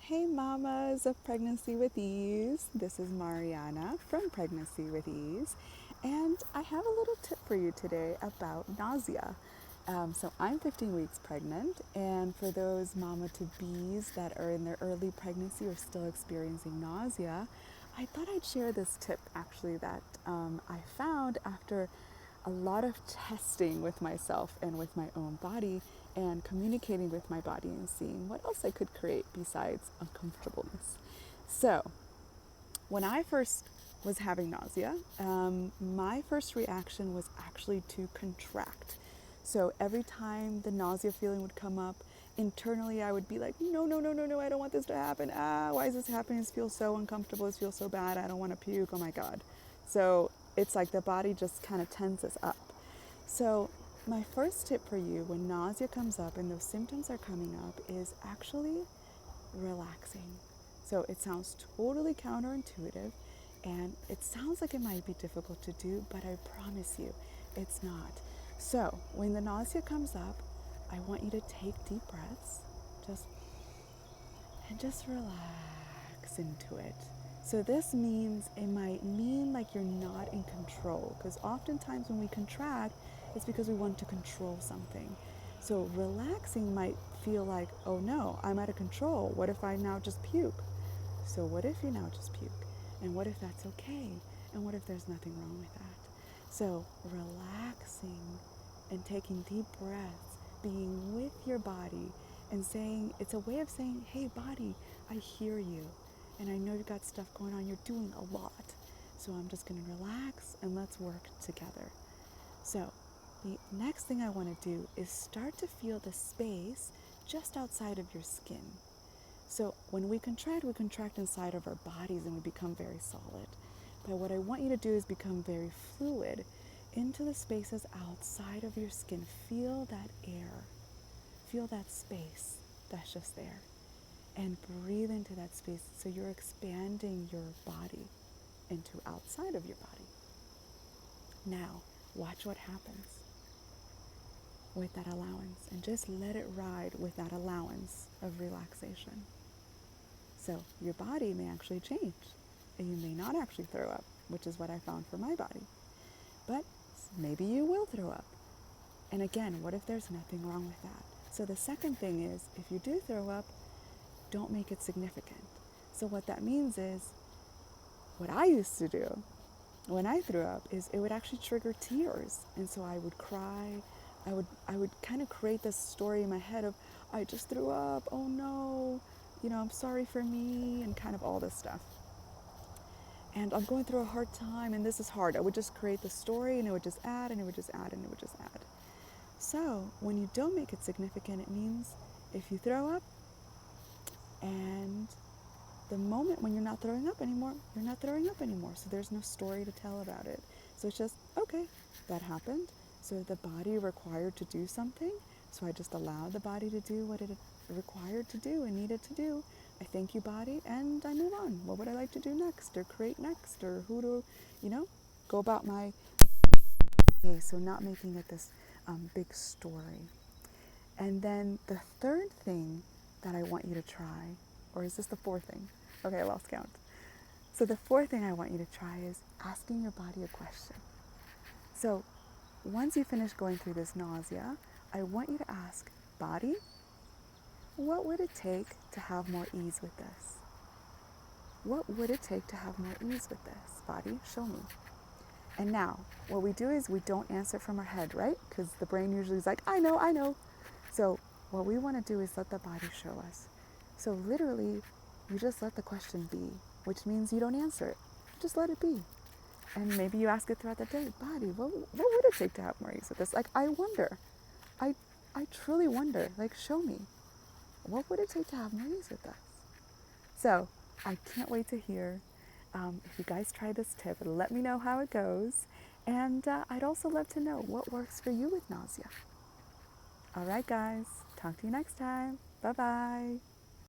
Hey mamas of Pregnancy with Ease, this is Mariana from Pregnancy with Ease, and I have a little tip for you today about nausea. So I'm 15 weeks pregnant, and for those mama-to-bees that are in their early pregnancy or still experiencing nausea, I thought I'd share this tip actually that I found after a lot of testing with myself and with my own body and communicating with my body and seeing what else I could create besides uncomfortableness. So, when I first was having nausea, my first reaction was actually to contract. So, every time the nausea feeling would come up, internally I would be like, no, no, no, no, no, I don't want this to happen. Why is this happening? This feels so uncomfortable. This feels so bad. I don't want to puke. Oh my God. So, it's like the body just kind of tenses up. So, my first tip for you when nausea comes up and those symptoms are coming up is actually relaxing. So, it sounds totally counterintuitive and it sounds like it might be difficult to do, but I promise you it's not. So, when the nausea comes up, I want you to take deep breaths, just just relax into it. So this means it might mean like you're not in control, because oftentimes when we contract, it's because we want to control something. So relaxing might feel like, oh no, I'm out of control. What if I now just puke? So what if you now just puke? And what if that's okay? And what if there's nothing wrong with that? So relaxing and taking deep breaths, being with your body and saying, it's a way of saying, hey body, I hear you. And I know you've got stuff going on, you're doing a lot. So I'm just gonna relax and let's work together. So the next thing I wanna do is start to feel the space just outside of your skin. So when we contract inside of our bodies and we become very solid. But what I want you to do is become very fluid into the spaces outside of your skin. Feel that air. Feel that space that's just there. And breathe into that space so you're expanding your body into outside of your body. Now, watch what happens with that allowance and just let it ride with that allowance of relaxation. So your body may actually change and you may not actually throw up, which is what I found for my body. But maybe you will throw up. And again, what if there's nothing wrong with that? So the second thing is, if you do throw up, don't make it significant. So what that means is, what I used to do when I threw up is it would actually trigger tears. And so I would cry. I would kind of create this story in my head of, I just threw up, oh no, I'm sorry for me, and kind of all this stuff. And I'm going through a hard time and this is hard. I would just create the story and it would just add and it would just add and it would just add. So when you don't make it significant, it means if you throw up and the moment when you're not throwing up anymore, you're not throwing up anymore. So there's no story to tell about it. So it's just, okay, that happened. So the body required to do something. So I just allowed the body to do what it required to do and needed to do. I thank you, body, and I move on. What would I like to do next or create next or who to, go about my day. So not making it this big story. And then the third thing that I want you to try, or is this the fourth thing? Okay, I lost count. So the fourth thing I want you to try is asking your body a question. So once you finish going through this nausea, I want you to ask, body, what would it take to have more ease with this? What would it take to have more ease with this? Body, show me. And now, what we do is we don't answer from our head, right? Because the brain usually is like, I know, I know. So what we want to do is let the body show us. So literally, you just let the question be, which means you don't answer it. Just let it be. And maybe you ask it throughout the day, body, what would it take to have more ease with this? Like, I wonder. I truly wonder. Like, show me. What would it take to have more ease with this? So I can't wait to hear if you guys try this tip. Let me know how it goes. And I'd also love to know what works for you with nausea. All right, guys. Talk to you next time. Bye-bye.